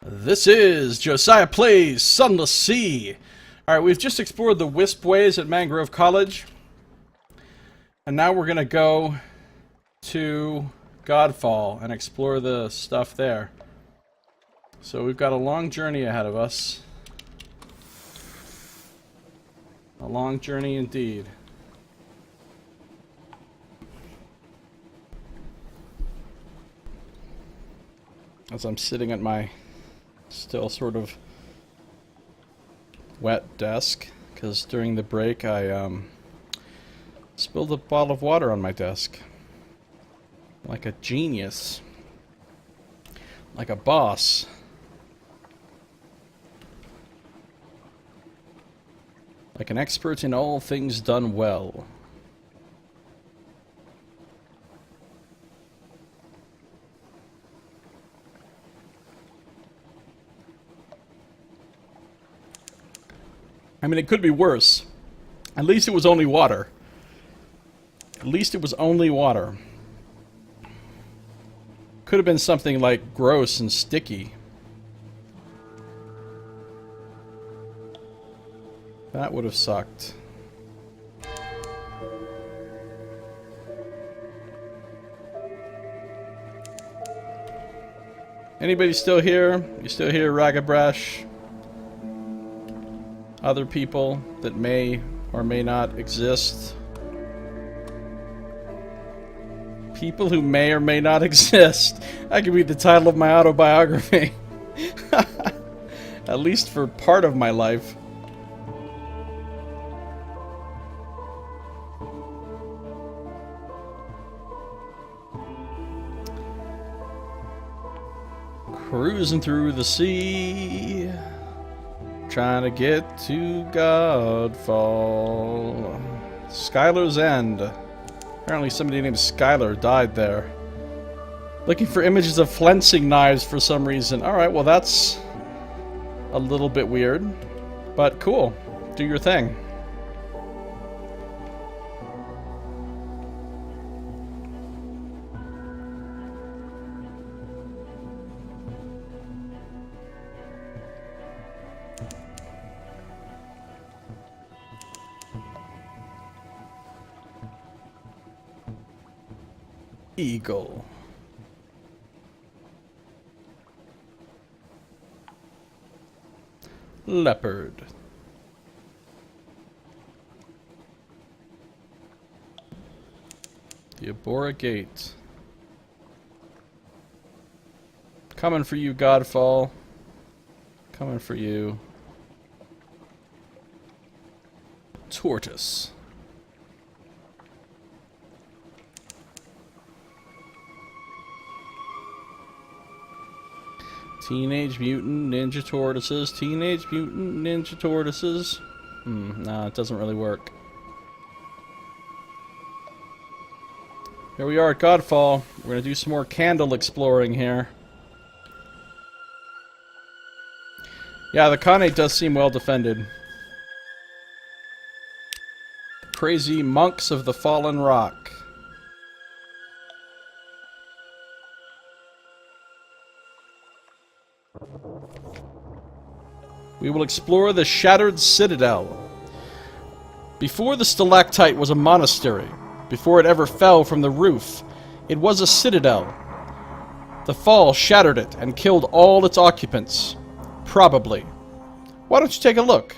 This is Josiah Plays Sunless Sea. Alright, we've just explored the Wisp Ways at Mangrove College. And now we're going to go to Godfall and explore the stuff there. So we've got a long journey ahead of us. A long journey indeed. As I'm sitting at my still sort of wet desk, because during the break I spilled a bottle of water on my desk. Like a genius. Like a boss. Like an expert in all things done well. I mean, it could be worse. At least it was only water. At least it was only water. Could have been something like gross and sticky. That would have sucked. Anybody still here? You still here, Ragabrash? Other people that may or may not exist. People who may or may not exist. That could be the title of my autobiography. At least for part of my life. Cruising through the sea. Trying to get to Godfall. Skylar's End. Apparently somebody named Skylar died there. Looking for images of flensing knives for some reason. Alright, well that's a little bit weird. But cool. Do your thing. Eagle. Leopard. The Abora Gate. Coming for you, Godfall. Coming for you. Tortoise. Teenage Mutant Ninja Tortoises. Teenage Mutant Ninja Tortoises. No, it doesn't really work. Here we are at Godfall. We're going to do some more candle exploring here. Yeah, the Khanate does seem well defended. Crazy Monks of the Fallen Rock. We will explore the Shattered Citadel. Before the stalactite was a monastery, before it ever fell from the roof, it was a citadel. The fall shattered it and killed all its occupants. Probably. Why don't you take a look?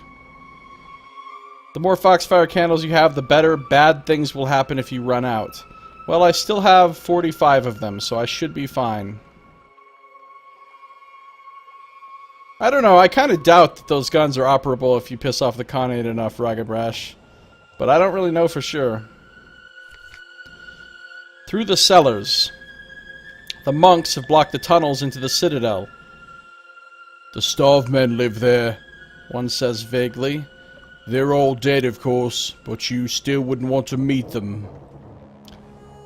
The more Foxfire candles you have, the better. Bad things will happen if you run out. Well, I still have 45 of them, so I should be fine. I don't know, I kind of doubt that those guns are operable if you piss off the Khanate enough, Ragabrash. But I don't really know for sure. Through the cellars. The monks have blocked the tunnels into the citadel. The starved men live there, one says vaguely. They're all dead, of course, but you still wouldn't want to meet them.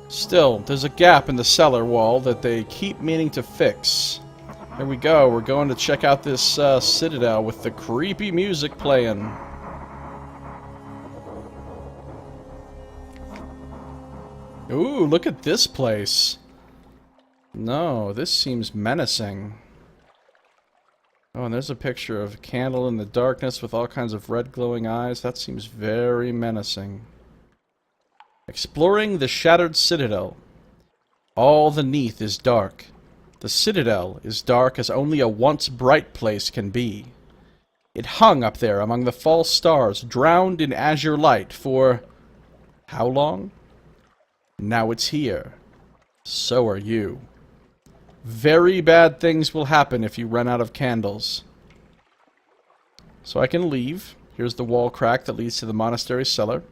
Still, there's a gap in the cellar wall that they keep meaning to fix. Here we go, we're going to check out this citadel with the creepy music playing. Ooh, look at this place. No, this seems menacing. Oh, and there's a picture of a candle in the darkness with all kinds of red glowing eyes. That seems very menacing. Exploring the shattered citadel. All the neath is dark. The citadel is dark as only a once bright place can be. It hung up there among the false stars, drowned in azure light for... how long? Now it's here. So are you. Very bad things will happen if you run out of candles. So I can leave. Here's the wall crack that leads to the monastery cellar.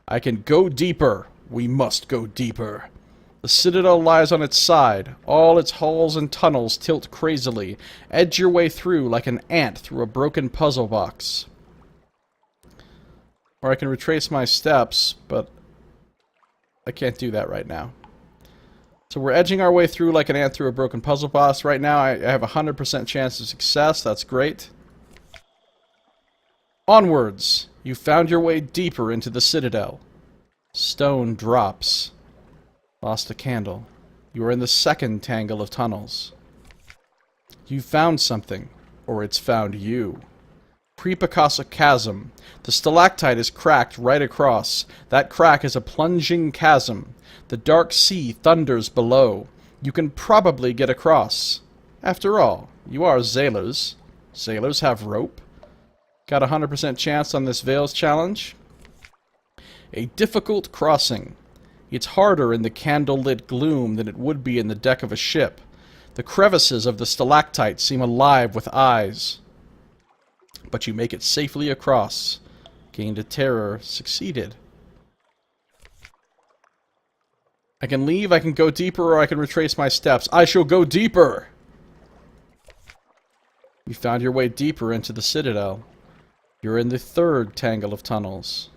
I can go deeper. We must go deeper. The citadel lies on its side. All its halls and tunnels tilt crazily. Edge your way through like an ant through a broken puzzle box. Or I can retrace my steps, but I can't do that right now. So we're edging our way through like an ant through a broken puzzle box. Right now I have a 100% chance of success. That's great. Onwards. You found your way deeper into the citadel. Stone drops. Lost a candle. You are in the second tangle of tunnels. You found something, or it's found you. Creep across a chasm. The stalactite is cracked right across. That crack is a plunging chasm. The dark sea thunders below. You can probably get across. After all, you are sailors. Sailors have rope. Got a 100% chance on this Veils challenge. A difficult crossing. It's harder in the candle-lit gloom than it would be in the deck of a ship. The crevices of the stalactite seem alive with eyes. But you make it safely across. Gained a terror. Succeeded. I can leave, I can go deeper, or I can retrace my steps. I shall go deeper! You found your way deeper into the citadel. You're in the third tangle of tunnels.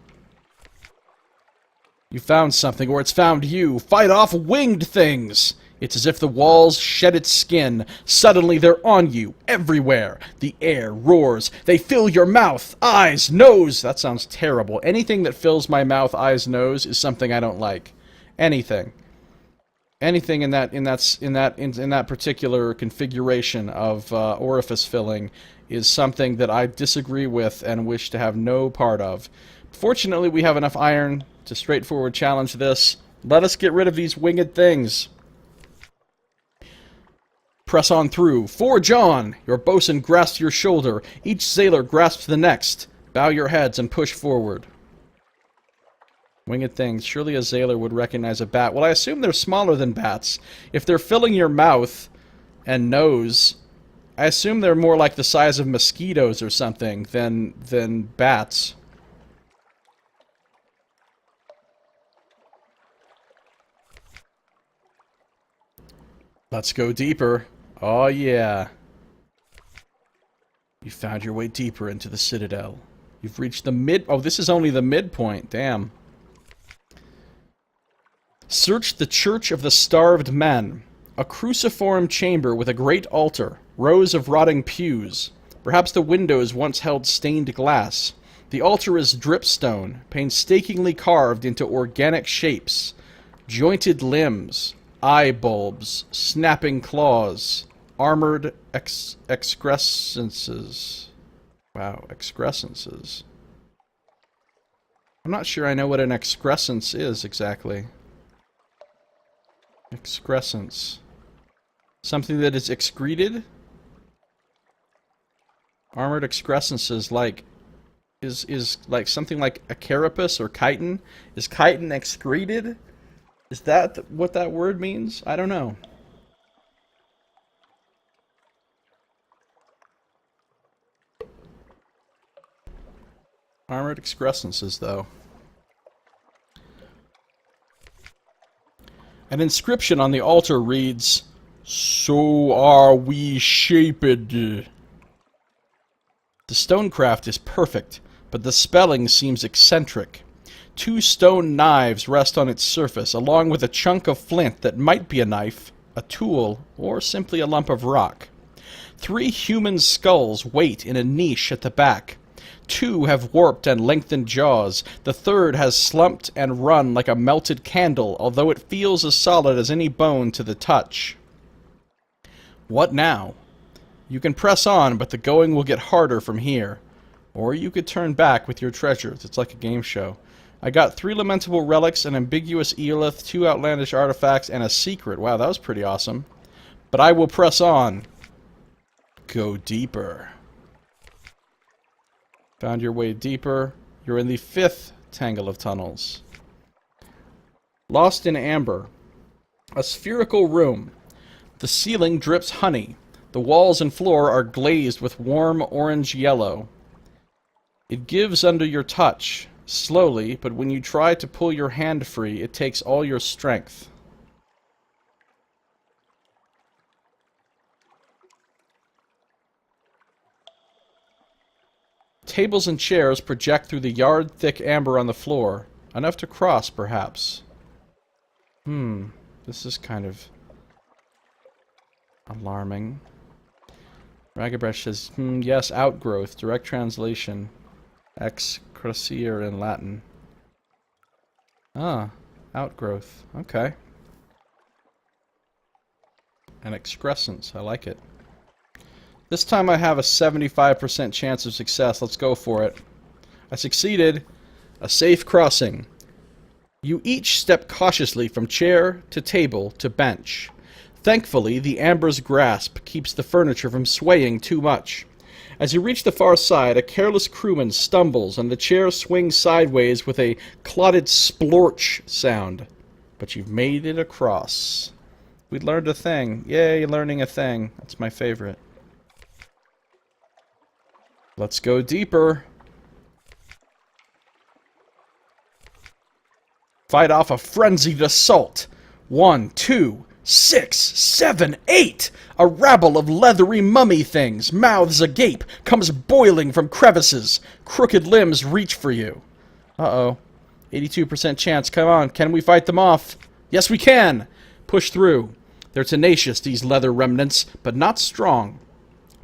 You found something, or it's found you. Fight off winged things! It's as if the walls shed its skin. Suddenly they're on you, everywhere. The air roars. They fill your mouth, eyes, nose. That sounds terrible. Anything that fills my mouth, eyes, nose is something I don't like. Anything. Anything in that particular configuration of orifice filling is something that I disagree with and wish to have no part of. Fortunately, we have enough iron to straightforward challenge this. Let us get rid of these winged things. Press on through. Forge on! Your bosun grasps your shoulder. Each sailor grasps the next. Bow your heads and push forward. Winged things. Surely a sailor would recognize a bat. Well, I assume they're smaller than bats. If they're filling your mouth and nose, I assume they're more like the size of mosquitoes or something than bats. Let's go deeper. Oh, yeah. You found your way deeper into the citadel. You've reached the mid... Oh, this is only the midpoint. Damn. Search the Church of the Starved Men. A cruciform chamber with a great altar. Rows of rotting pews. Perhaps the windows once held stained glass. The altar is dripstone, painstakingly carved into organic shapes. Jointed limbs. Eye bulbs, snapping claws, armored excrescences. Wow, excrescences. I'm not sure I know what an excrescence is exactly. Excrescence. Something that is excreted? Armored excrescences like... is like something like a carapace or chitin? Is chitin excreted? Is that what that word means? I don't know. Armored excrescences, though. An inscription on the altar reads, "So are we shaped." The stonecraft is perfect, but the spelling seems eccentric. 2 stone knives rest on its surface, along with a chunk of flint that might be a knife, a tool, or simply a lump of rock. 3 human skulls wait in a niche at the back. 2 have warped and lengthened jaws. The third has slumped and run like a melted candle, although it feels as solid as any bone to the touch. What now? You can press on, but the going will get harder from here. Or you could turn back with your treasures. It's like a game show. I got 3 lamentable relics, an ambiguous eolith, 2 outlandish artifacts, and a secret. Wow, that was pretty awesome. But I will press on. Go deeper. Found your way deeper. You're in the 5th tangle of tunnels. Lost in amber. A spherical room. The ceiling drips honey. The walls and floor are glazed with warm orange yellow. It gives under your touch, slowly, but when you try to pull your hand free, it takes all your strength. Tables and chairs project through the yard-thick amber on the floor. Enough to cross, perhaps. This is kind of alarming. Ragabresh says, yes, outgrowth. Direct translation. Ex crucier in Latin. Ah, outgrowth. Okay. An excrescence. I like it. This time I have a 75% chance of success. Let's go for it. I succeeded. A safe crossing. You each step cautiously from chair to table to bench. Thankfully, the amber's grasp keeps the furniture from swaying too much. As you reach the far side, a careless crewman stumbles and the chair swings sideways with a clotted splorch sound. But you've made it across. We learned a thing. Yay, learning a thing. That's my favorite. Let's go deeper. Fight off a frenzied assault. 1, 2, 6, 7, 8! A rabble of leathery mummy things, mouths agape, comes boiling from crevices. Crooked limbs reach for you. Uh-oh. 82% chance. Come on, can we fight them off? Yes, we can! Push through. They're tenacious, these leather remnants, but not strong.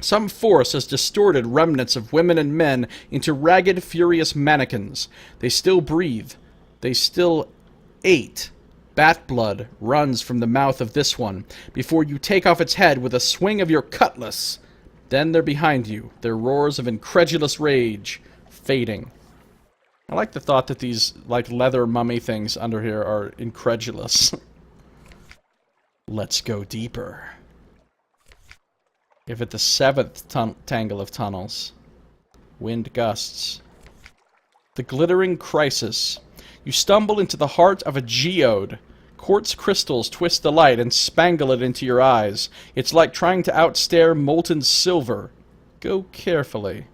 Some force has distorted remnants of women and men into ragged, furious mannequins. They still breathe. They still ate. Bat blood runs from the mouth of this one, before you take off its head with a swing of your cutlass. Then they're behind you, their roars of incredulous rage fading. I like the thought that these, like, leather mummy things under here are incredulous. Let's go deeper. If at the 7th tangle of tunnels. Wind gusts. The glittering crisis. You stumble into the heart of a geode. Quartz crystals twist the light and spangle it into your eyes. It's like trying to outstare molten silver. Go carefully.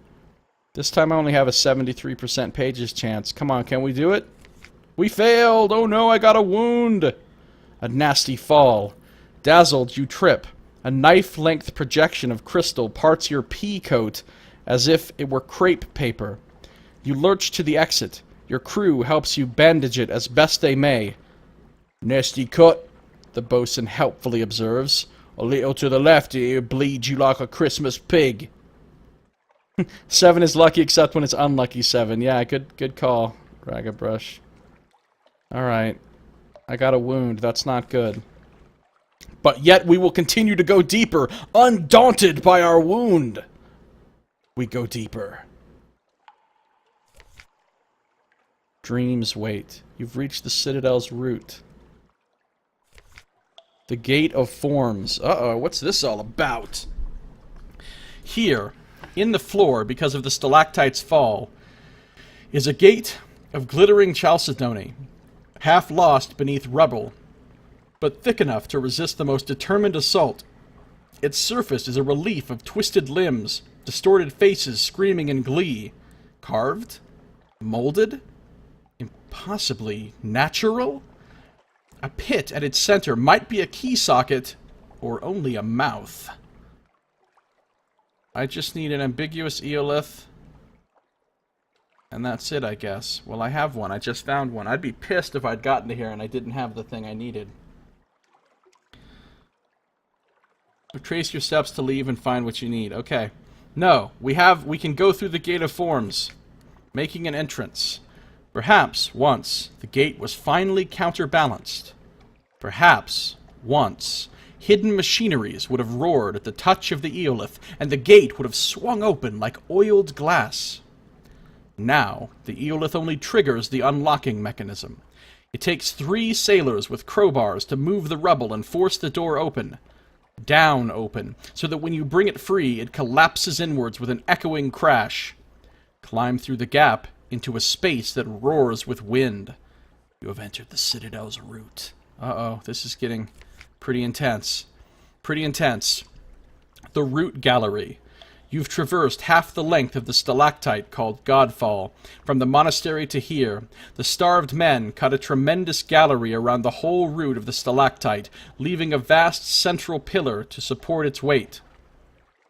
This time I only have a 73% pages chance. Come on, can we do it? We failed! Oh no, I got a wound! A nasty fall. Dazzled, you trip. A knife-length projection of crystal parts your pea coat as if it were crepe paper. You lurch to the exit. Your crew helps you bandage it as best they may. Nasty cut, the bosun helpfully observes. A little to the left, it bleeds you like a Christmas pig. 7 is lucky except when it's unlucky 7. Yeah, good call, Ragabrush. Alright. I got a wound. That's not good. But yet we will continue to go deeper, undaunted by our wound. We go deeper. Dreams wait. You've reached the Citadel's root. The Gate of Forms. Uh-oh, what's this all about? Here, in the floor, because of the stalactite's fall, is a gate of glittering chalcedony, half lost beneath rubble, but thick enough to resist the most determined assault. Its surface is a relief of twisted limbs, distorted faces screaming in glee. Carved? Molded? Impossibly natural? A pit at its center might be a key socket, or only a mouth. I just need an ambiguous eolith, and that's it, I guess. Well, I have one. I just found one. I'd be pissed if I'd gotten to here and I didn't have the thing I needed. Retrace your steps to leave and find what you need. Okay. No, we can go through the Gate of Forms, making an entrance. Perhaps, once, the gate was finally counterbalanced. Perhaps, once, Hidden machineries would have roared at the touch of the Eolith, and the gate would have swung open like oiled glass. Now, the Eolith only triggers the unlocking mechanism. It takes 3 sailors with crowbars to move the rubble and force the door open. Down open, so that when you bring it free, it collapses inwards with an echoing crash. Climb through the gap into a space that roars with wind. You have entered the Citadel's root. Uh-oh, this is getting pretty intense. Pretty intense. The Root Gallery. You've traversed half the length of the stalactite called Godfall. From the monastery to here, the starved men cut a tremendous gallery around the whole root of the stalactite, leaving a vast central pillar to support its weight.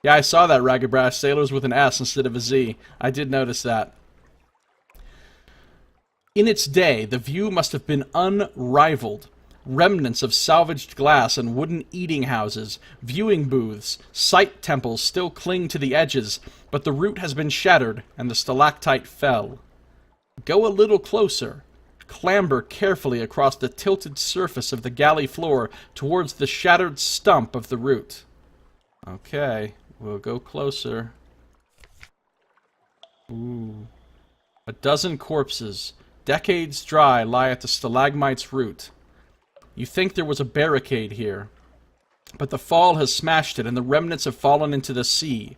Yeah, I saw that, Ragged Brass. Sailors with an S instead of a Z. I did notice that. In its day, the view must have been unrivaled. Remnants of salvaged glass and wooden eating houses, viewing booths, sight temples still cling to the edges, but the root has been shattered and the stalactite fell. Go a little closer. Clamber carefully across the tilted surface of the galley floor towards the shattered stump of the root. Okay, we'll go closer. Ooh. A dozen corpses, decades dry, lie at the stalagmite's root. You think there was a barricade here, but the fall has smashed it and the remnants have fallen into the sea.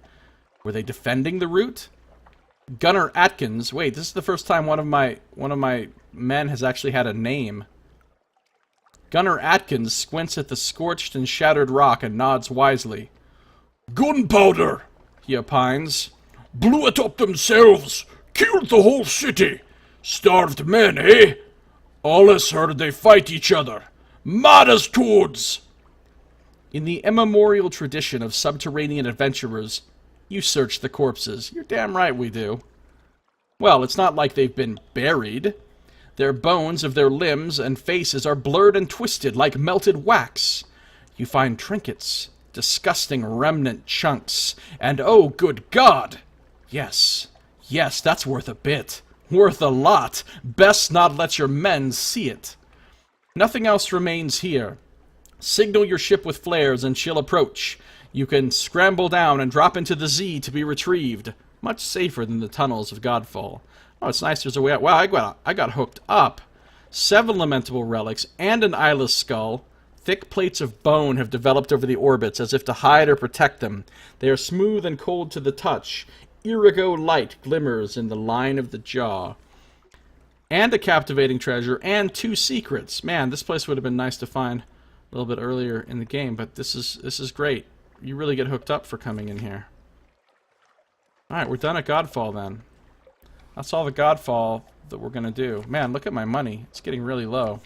Were they defending the root? Gunnar Atkins, wait, this is the first time one of my men has actually had a name. Gunnar Atkins squints at the scorched and shattered rock and nods wisely. Gunpowder, he opines. Blew it up themselves, killed the whole city. Starved men, eh? Allus heard they fight each other. Mad as toads! In the immemorial tradition of subterranean adventurers, you search the corpses. You're damn right we do. Well, it's not like they've been buried. Their bones of their limbs and faces are blurred and twisted like melted wax. You find trinkets, disgusting remnant chunks, and oh, good God! Yes, that's worth a bit. Worth a lot. Best not let your men see it. Nothing else remains here. Signal your ship with flares and she'll approach. You can scramble down and drop into the Z to be retrieved. Much safer than the tunnels of Godfall. Oh, it's nice there's a way out. Wow, I got hooked up. 7 lamentable relics and an eyeless skull. Thick plates of bone have developed over the orbits as if to hide or protect them. They are smooth and cold to the touch. Irigo light glimmers in the line of the jaw. And a captivating treasure, and 2 secrets. Man, this place would have been nice to find a little bit earlier in the game, but this is great. You really get hooked up for coming in here. Alright, we're done at Godfall then. That's all the Godfall that we're gonna do. Man, look at my money. It's getting really low.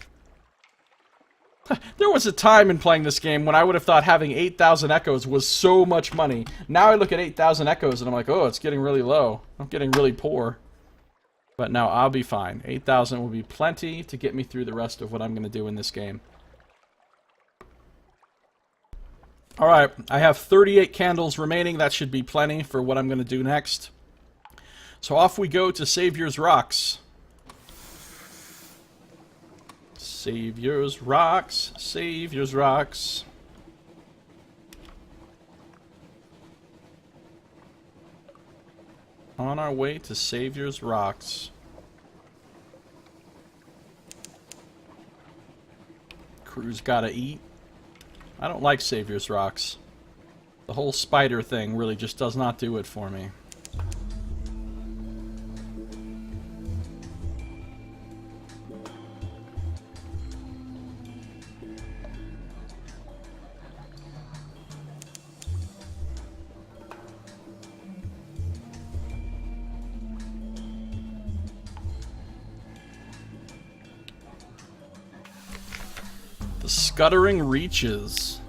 There was a time in playing this game when I would have thought having 8,000 echoes was so much money. Now I look at 8,000 echoes and I'm like, oh, it's getting really low. I'm getting really poor. But no, I'll be fine. 8,000 will be plenty to get me through the rest of what I'm going to do in this game. Alright, I have 38 candles remaining. That should be plenty for what I'm going to do next. So off we go to Savior's Rocks. Savior's Rocks, Savior's Rocks. On our way to Savior's Rocks. Crew's gotta eat. I don't like Savior's Rocks. The whole spider thing really just does not do it for me. The Scuttering Reaches.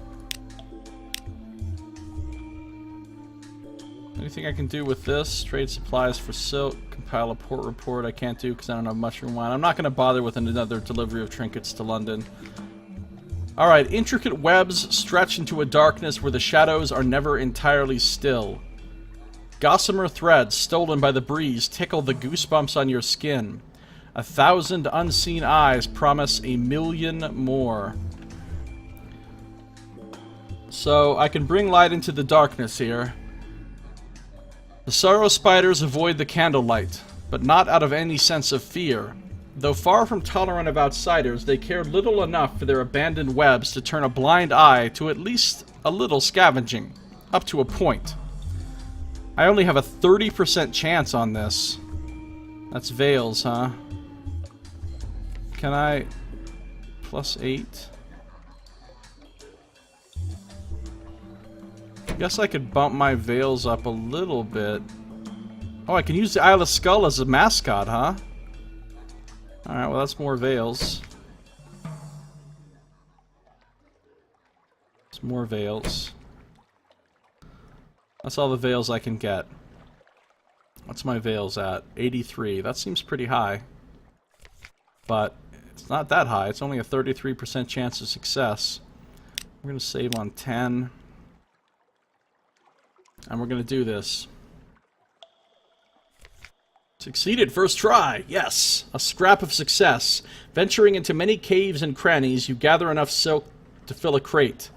Anything I can do with this? Trade supplies for silk. Compile a port report. I can't do because I don't have mushroom wine. I'm not going to bother with another delivery of trinkets to London. Alright, intricate webs stretch into a darkness where the shadows are never entirely still. Gossamer threads stolen by the breeze tickle the goosebumps on your skin. 1,000 unseen eyes promise 1,000,000 more. So I can bring light into the darkness here. The sorrow spiders avoid the candlelight, but not out of any sense of fear. Though far from tolerant of outsiders, they care little enough for their abandoned webs to turn a blind eye to at least a little scavenging, up to a point. I only have a 30% chance on this. That's Veils, huh? Can I... +8? I guess I could bump my Veils up a little bit. Oh, I can use the Isle of Skull as a mascot, huh? Alright, well that's more Veils. It's more Veils. That's all the Veils I can get. What's my Veils at? 83. That seems pretty high. But it's not that high. It's only a 33% chance of success. We're going to save on 10. And we're going to do this. Succeeded first try. Yes. A scrap of success. Venturing into many caves and crannies, you gather enough silk to fill a crate.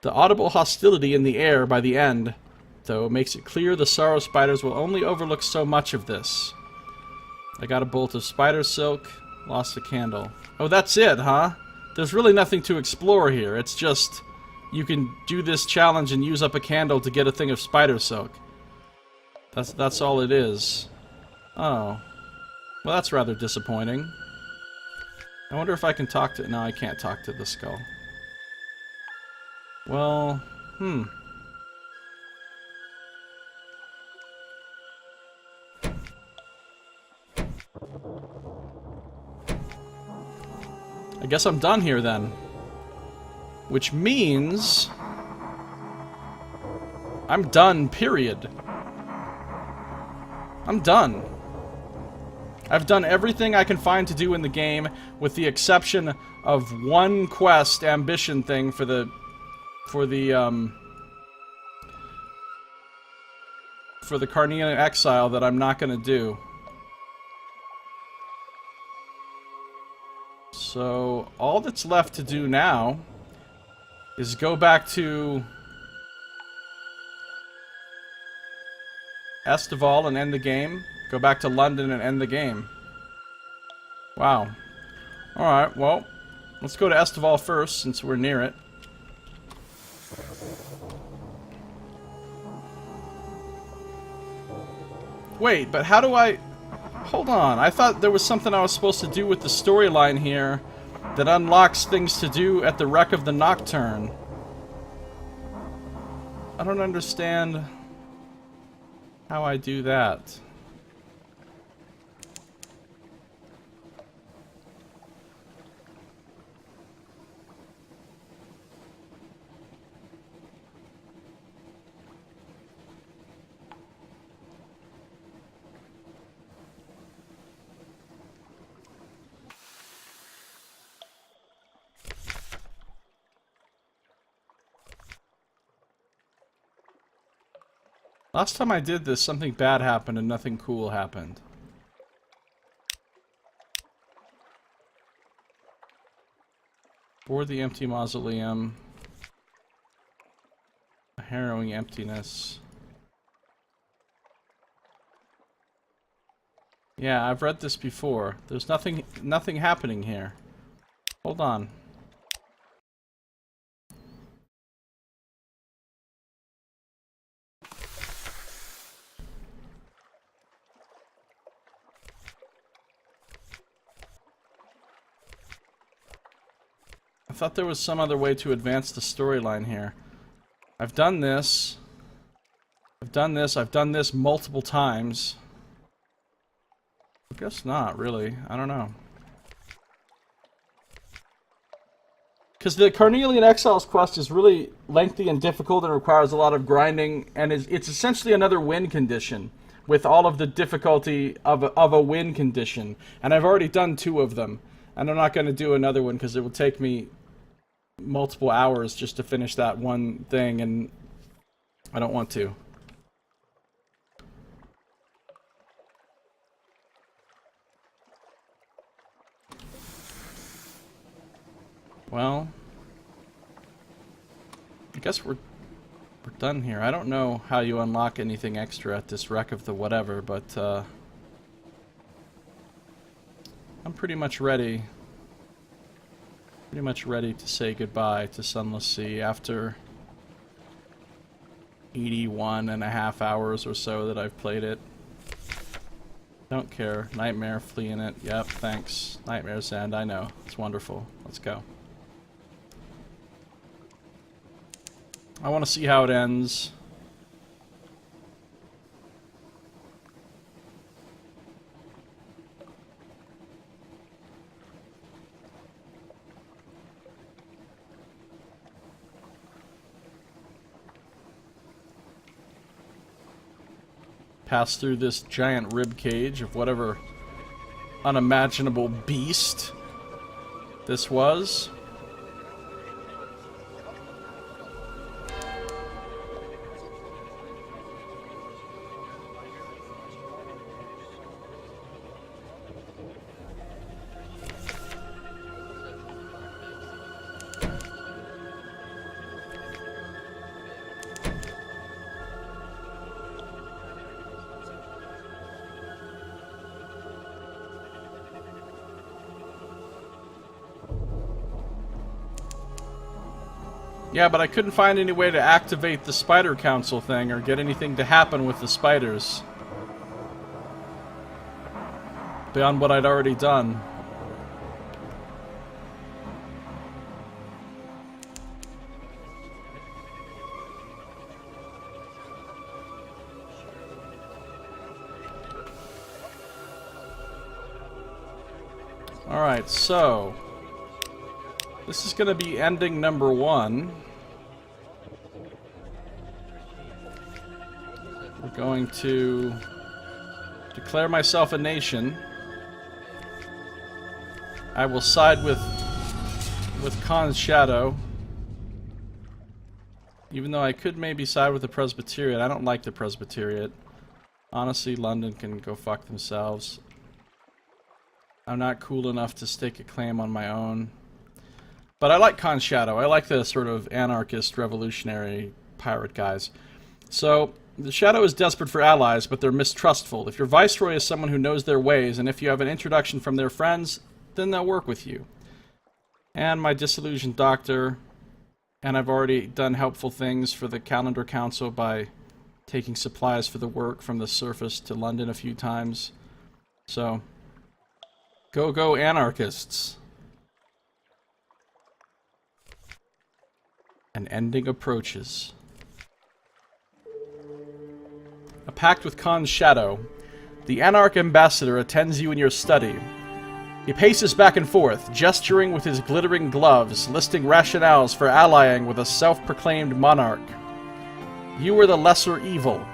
The audible hostility in the air by the end, though, makes it clear the sorrow spiders will only overlook so much of this. I got a bolt of spider silk. Lost a candle. Oh, that's it, huh? There's really nothing to explore here. It's just... you can do this challenge and use up a candle to get a thing of spider silk. That's all it is. Oh. Well, that's rather disappointing. I wonder if I can talk to... no, I can't talk to the skull. Well, I guess I'm done here then. Which means... I'm done, period. I'm done. I've done everything I can find to do in the game, with the exception of one quest ambition thing for the Carnelian Exile that I'm not gonna do. So, all that's left to do now is go back to Estival and end the game. Go back to London and end the game. Wow. Alright, well, let's go to Estival first, since we're near it. Wait, but how do I... hold on, I thought there was something I was supposed to do with the storyline here that unlocks things to do at the Wreck of the Nocturne. I don't understand how I do that. Last time I did this, something bad happened and nothing cool happened. Board the empty mausoleum. A harrowing emptiness. Yeah, I've read this before. There's nothing happening here. Hold on. I thought there was some other way to advance the storyline here. I've done this. I've done this. I've done this multiple times. I guess not, really. I don't know. Because the Carnelian Exiles quest is really lengthy and difficult and requires a lot of grinding, and it's essentially another win condition, with all of the difficulty of a win condition. And I've already done 2 of them, and I'm not going to do another one because it will take me multiple hours just to finish that one thing, and I don't want to. Well, guess we're done here. I don't know how you unlock anything extra at this wreck of the whatever, but I'm pretty much ready. Pretty much ready to say goodbye to Sunless Sea after 81.5 hours or so that I've played it. Don't care. Nightmare, fleeing it. Yep, thanks. Nightmare's End, I know. It's wonderful. Let's go. I want to see how it ends. Pass through this giant rib cage of whatever unimaginable beast this was. Yeah, but I couldn't find any way to activate the Spider Council thing or get anything to happen with the spiders. Beyond what I'd already done. Alright, so this is going to be ending number 1. We're going to declare myself a nation. I will side with Khan's Shadow. Even though I could maybe side with the Presbyterian. I don't like the Presbyterian. Honestly, London can go fuck themselves. I'm not cool enough to stake a claim on my own. But I like Khan's Shadow. I like the sort of anarchist, revolutionary pirate guys. So, the Shadow is desperate for allies, but they're mistrustful. If your viceroy is someone who knows their ways, and if you have an introduction from their friends, then they'll work with you. And my disillusioned doctor, and I've already done helpful things for the Calendar Council by taking supplies for the work from the surface to London a few times. So, go anarchists. An ending approaches. A pact with Khan's Shadow. The Anarch Ambassador attends you in your study. He paces back and forth, gesturing with his glittering gloves, listing rationales for allying with a self-proclaimed monarch. You are the lesser evil.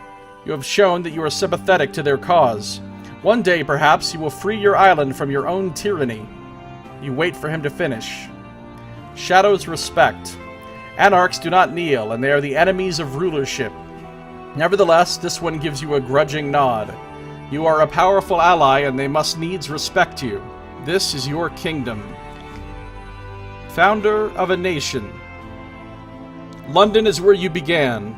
You have shown that you are sympathetic to their cause. One day, perhaps, you will free your island from your own tyranny. You wait for him to finish. Shadows respect. Anarchs do not kneel, and they are the enemies of rulership. Nevertheless, this one gives you a grudging nod. You are a powerful ally, and they must needs respect you. This is your kingdom. Founder of a nation. London is where you began.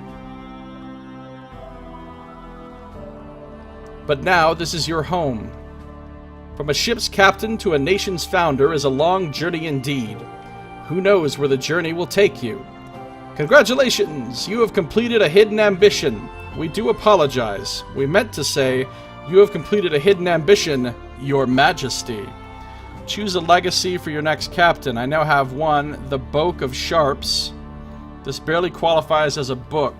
But now this is your home. From a ship's captain to a nation's founder is a long journey indeed. Who knows where the journey will take you? Congratulations! You have completed a hidden ambition. We do apologize. We meant to say, you have completed a hidden ambition, Your Majesty. Choose a legacy for your next captain. I now have one, the Boke of Sharps. This barely qualifies as a book.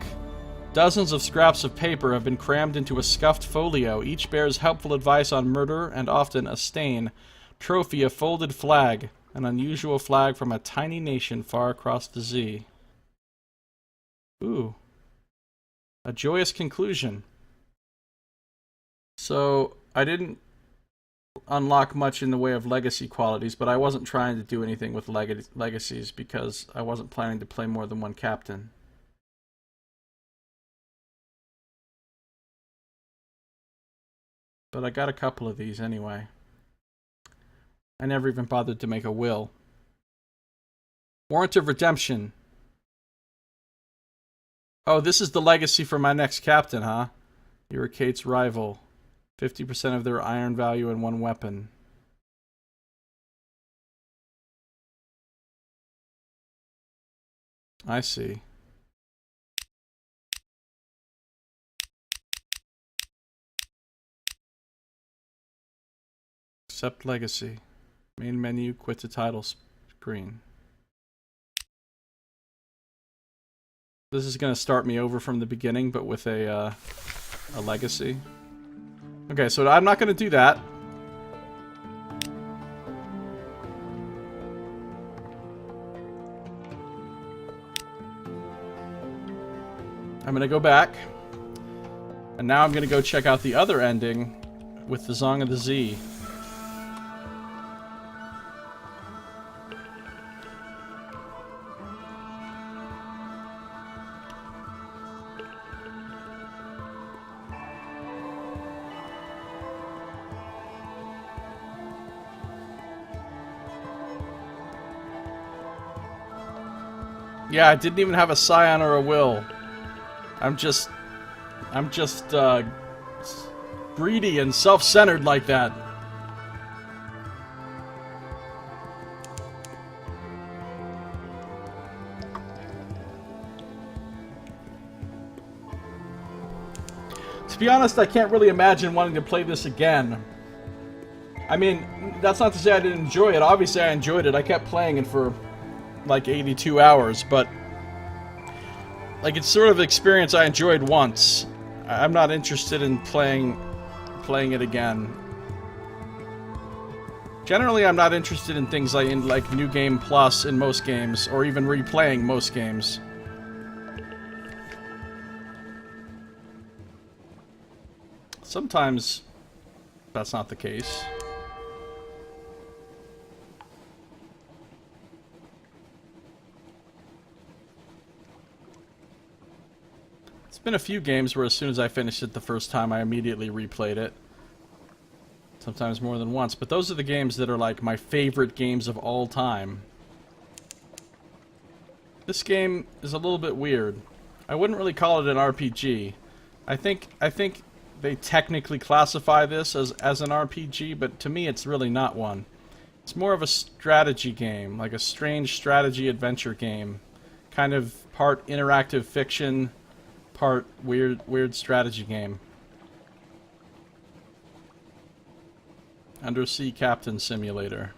Dozens of scraps of paper have been crammed into a scuffed folio. Each bears helpful advice on murder and often a stain. Trophy, a folded flag. An unusual flag from a tiny nation far across the sea. Ooh. A joyous conclusion. So, I didn't unlock much in the way of legacy qualities, but I wasn't trying to do anything with legacies because I wasn't planning to play more than one captain. But I got a couple of these anyway. I never even bothered to make a will. Warrant of redemption. Oh, this is the legacy for my next captain, huh? You were Kate's rival. 50% of their iron value in one weapon. I see. Accept legacy. Main menu, quit to title screen. This is going to start me over from the beginning, but with a legacy. Okay, so I'm not going to do that. I'm going to go back. And now I'm going to go check out the other ending with the Song of the Sea. Yeah, I didn't even have a scion or a will. I'm just greedy and self-centered like that. To be honest, I can't really imagine wanting to play this again. I mean, that's not to say I didn't enjoy it. Obviously, I enjoyed it. I kept playing it for like 82 hours, but like it's sort of an experience I enjoyed once. I'm not interested in playing it again. Generally, I'm not interested in things like New Game Plus in most games, or even replaying most games. Sometimes that's not the case. It's been a few games where as soon as I finished it the first time, I immediately replayed it. Sometimes more than once, but those are the games that are like my favorite games of all time. This game is a little bit weird. I wouldn't really call it an RPG. I think they technically classify this as an RPG, but to me it's really not one. It's more of a strategy game, like a strange strategy adventure game. Kind of part interactive fiction, part weird strategy game. Undersea Captain Simulator.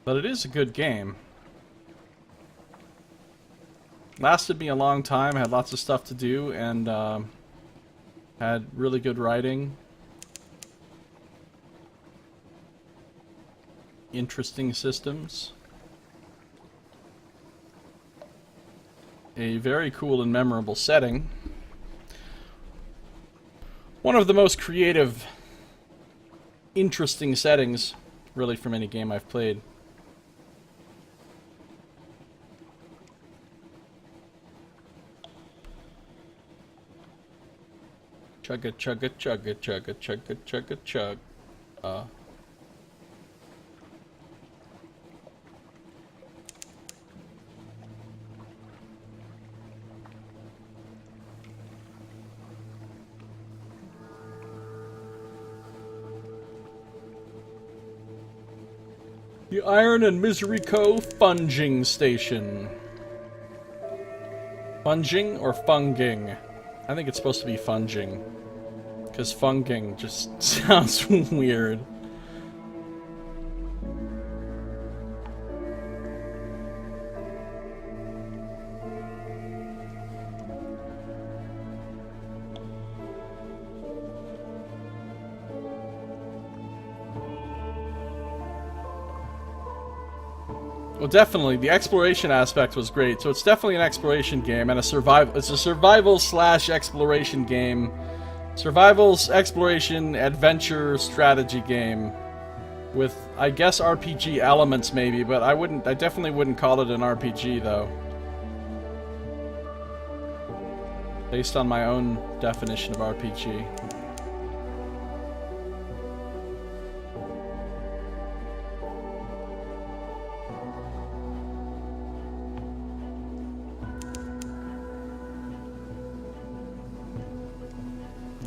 But it is a good game. Lasted me a long time, had lots of stuff to do, and had really good writing. Interesting systems. A very cool and memorable setting. One of the most creative, interesting settings, really, from any game I've played. Chugga chugga chugga chugga chugga chugga chug. The Iron and Misery Co. Funging Station. Funging or funging? I think it's supposed to be funging. Because funging just sounds weird. Well, definitely, the exploration aspect was great. So it's definitely an exploration game and a survival. It's a survival/exploration game. Survival, exploration, adventure, strategy game. with, I guess, RPG elements maybe, but I definitely wouldn't call it an RPG though. Based on my own definition of RPG.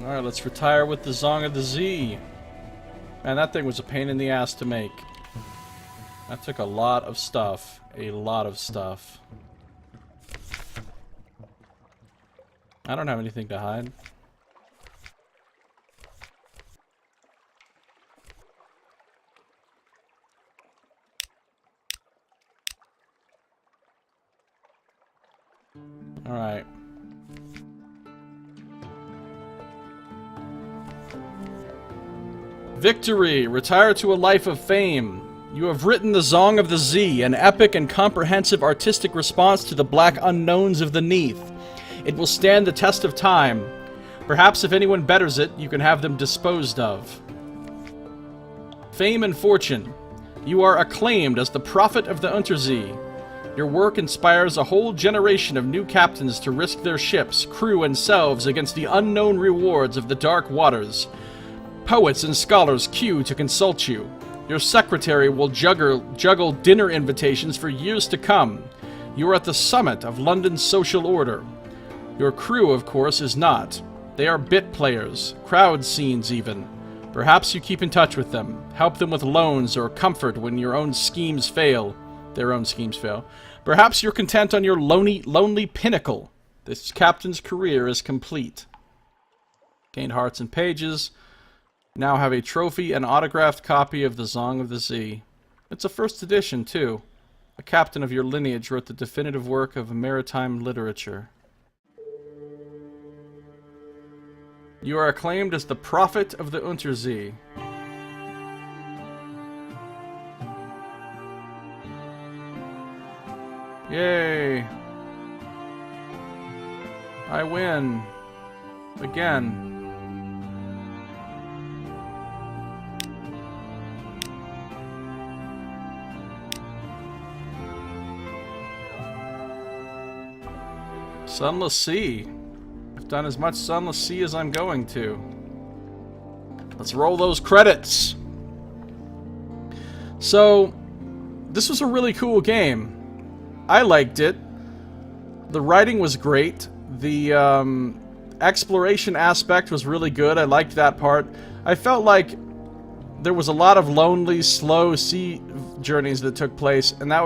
Alright, let's retire with the Song of the Sea. Man, that thing was a pain in the ass to make. That took a lot of stuff. A lot of stuff. I don't have anything to hide. Alright. Victory! Retire to a life of fame. You have written the Song of the Sea, an epic and comprehensive artistic response to the black unknowns of the Neath. It will stand the test of time. Perhaps if anyone betters it, you can have them disposed of. Fame and fortune. You are acclaimed as the prophet of the Unterzee. Your work inspires a whole generation of new captains to risk their ships, crew, and selves against the unknown rewards of the dark waters. Poets and scholars queue to consult you. Your secretary will juggle dinner invitations for years to come. You are at the summit of London's social order. Your crew, of course, is not. They are bit players, crowd scenes even. Perhaps you keep in touch with them, help them with loans or comfort when your own schemes fail. Their own schemes fail. Perhaps you're content on your lonely pinnacle. This captain's career is complete. Gained hearts and pages. Now have a trophy and autographed copy of the Song of the Sea. It's a first edition, too. A captain of your lineage wrote the definitive work of maritime literature. You are acclaimed as the prophet of the Unterzee. Yay! I win. Again. Sunless Sea. I've done as much Sunless Sea as I'm going to. Let's roll those credits. So, this was a really cool game. I liked it. The writing was great. The exploration aspect was really good. I liked that part. I felt like there was a lot of lonely, slow sea journeys that took place, and that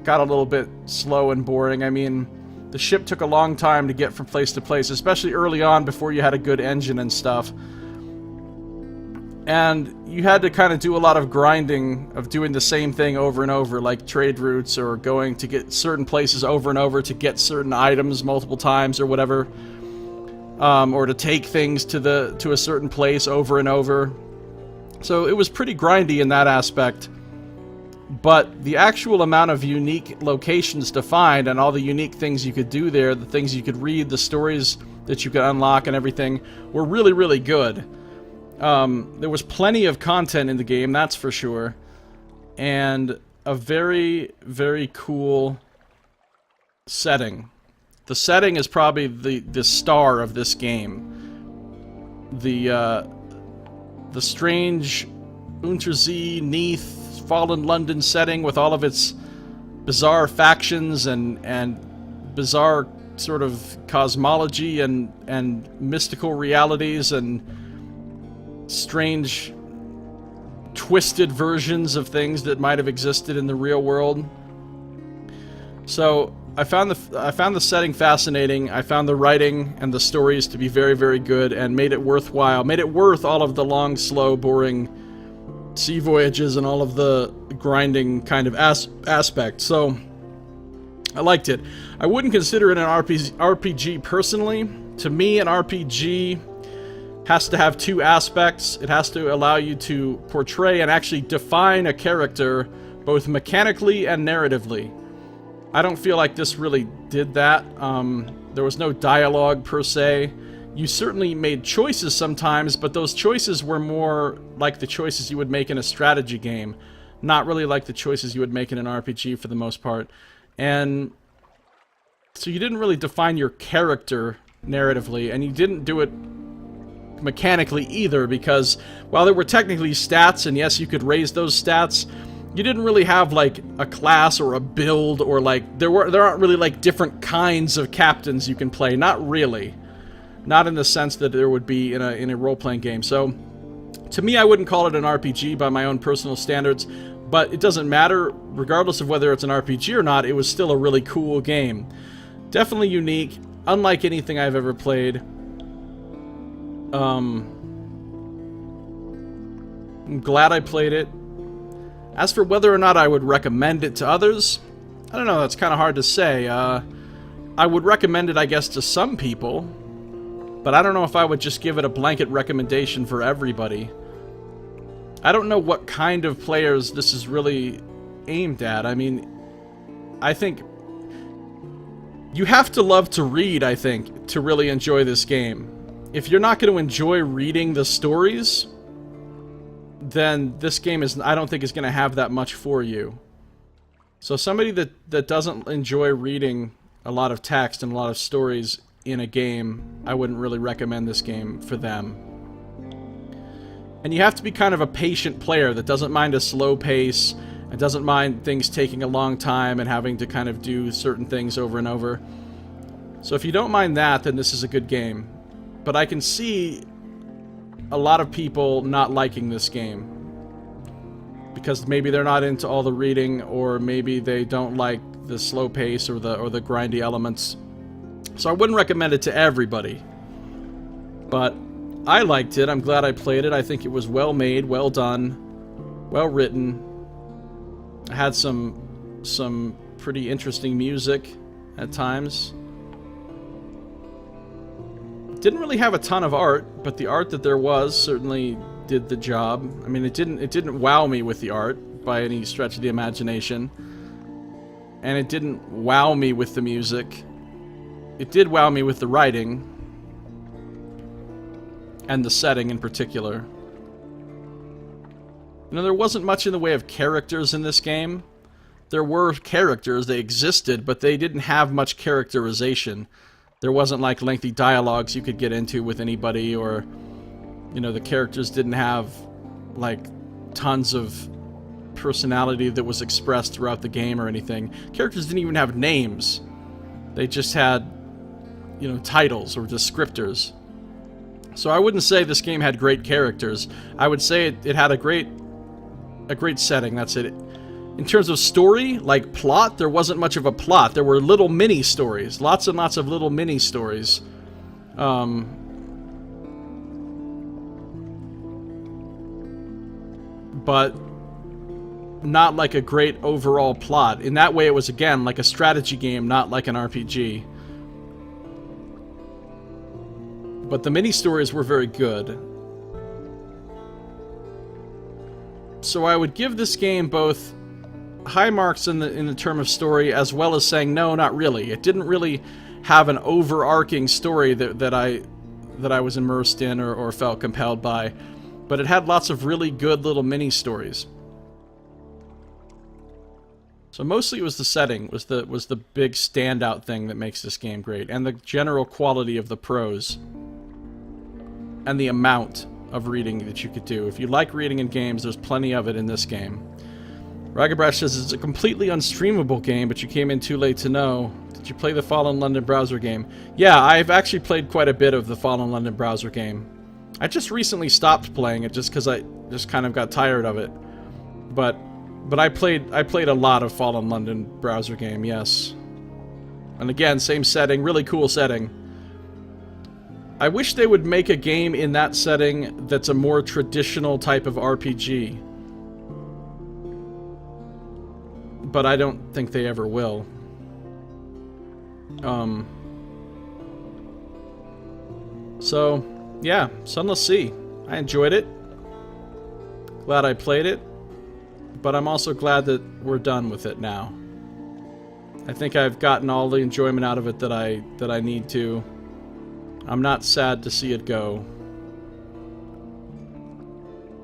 got a little bit slow and boring. I mean, the ship took a long time to get from place to place, especially early on before you had a good engine and stuff. And you had to kind of do a lot of grinding of doing the same thing over and over, like trade routes or going to get certain places over and over to get certain items multiple times or whatever. Or to take things to a certain place over and over. So it was pretty grindy in that aspect. But the actual amount of unique locations to find and all the unique things you could do there, the things you could read, the stories that you could unlock and everything, were really, really good. There was plenty of content in the game, that's for sure. And a very, very cool setting. The setting is probably the star of this game. The strange Unterzee, Neath, fallen London setting with all of its bizarre factions and bizarre sort of cosmology and mystical realities and strange twisted versions of things that might have existed in the real world. So I found the setting fascinating. I found the writing and the stories to be very, very good and made it worthwhile. Made it worth all of the long, slow, boring sea voyages and all of the grinding kind of aspect. So I liked it. I wouldn't consider it an RPG personally. To me, an RPG has to have two aspects. It has to allow you to portray and actually define a character both mechanically and narratively. I don't feel like this really did that. There was no dialogue per se. You certainly made choices sometimes, but those choices were more like the choices you would make in a strategy game, not really like the choices you would make in an RPG for the most part. And so you didn't really define your character narratively, and you didn't do it mechanically either, because while there were technically stats, and yes, you could raise those stats, you didn't really have like a class or a build, or like there aren't really like different kinds of captains you can play. Not really. Not in the sense that there would be in a role-playing game. So, to me, I wouldn't call it an RPG by my own personal standards, but it doesn't matter. Regardless of whether it's an RPG or not, it was still a really cool game. Definitely unique, unlike anything I've ever played. I'm glad I played it. As for whether or not I would recommend it to others, I don't know, that's kind of hard to say. I would recommend it, I guess, to some people, but I don't know if I would just give it a blanket recommendation for everybody. I don't know what kind of players this is really aimed at. I mean, I think you have to love to read, I think, to really enjoy this game. If you're not going to enjoy reading the stories, then this game I don't think is going to have that much for you. So somebody that doesn't enjoy reading a lot of text and a lot of stories in a game, I wouldn't really recommend this game for them. And you have to be kind of a patient player that doesn't mind a slow pace and doesn't mind things taking a long time and having to kind of do certain things over and over. So if you don't mind that, then this is a good game. But I can see a lot of people not liking this game because maybe they're not into all the reading, or maybe they don't like the slow pace or the grindy elements. So I wouldn't recommend it to everybody. But I liked it. I'm glad I played it. I think it was well made, well done, well written. I had some pretty interesting music at times. Didn't really have a ton of art, but the art that there was certainly did the job. I mean, it didn't wow me with the art by any stretch of the imagination. And it didn't wow me with the music. It did wow me with the writing. And the setting in particular. You know, there wasn't much in the way of characters in this game. There were characters, they existed, but they didn't have much characterization. There wasn't like lengthy dialogues you could get into with anybody, or, you know, the characters didn't have like tons of personality that was expressed throughout the game or anything. Characters didn't even have names. They just had, you know, titles or descriptors. So I wouldn't say this game had great characters. I would say it had a great setting. That's it. In terms of story, like plot, there wasn't much of a plot. There were little mini stories, lots and lots of little mini stories. But not like a great overall plot. In that way, it was, again, like a strategy game, not like an RPG. But the mini-stories were very good. So I would give this game both high marks in the term of story, as well as saying, no, not really. It didn't really have an overarching story that I was immersed in or felt compelled by. But it had lots of really good little mini-stories. So mostly it was the setting, was the big standout thing that makes this game great, and the general quality of the prose, and the amount of reading that you could do. If you like reading in games, there's plenty of it in this game. Ragabrash says it's a completely unstreamable game, but you came in too late to know. Did you play the Fallen London browser game? Yeah, I've actually played quite a bit of the Fallen London browser game. I just recently stopped playing it just because I just kind of got tired of it. But I played a lot of Fallen London browser game, yes. And again, same setting, really cool setting. I wish they would make a game in that setting that's a more traditional type of RPG. But I don't think they ever will. So, yeah, Sunless Sea. I enjoyed it. Glad I played it. But I'm also glad that we're done with it now. I think I've gotten all the enjoyment out of it that I need to. I'm not sad to see it go.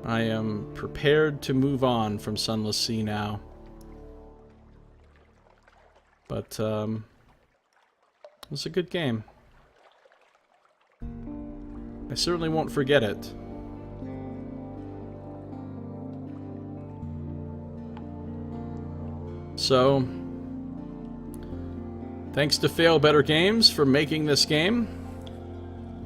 I am prepared to move on from Sunless Sea now. But, it was a good game. I certainly won't forget it. So, thanks to Failbetter Games for making this game.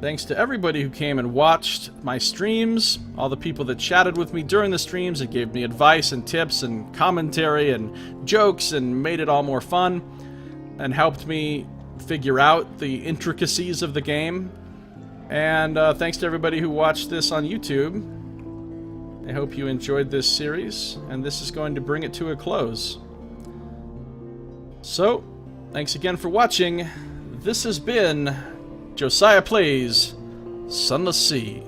Thanks to everybody who came and watched my streams, all the people that chatted with me during the streams and gave me advice and tips and commentary and jokes and made it all more fun and helped me figure out the intricacies of the game. And thanks to everybody who watched this on YouTube. I hope you enjoyed this series, and this is going to bring it to a close. So, thanks again for watching. This has been Josiah Plays Sunless Sea.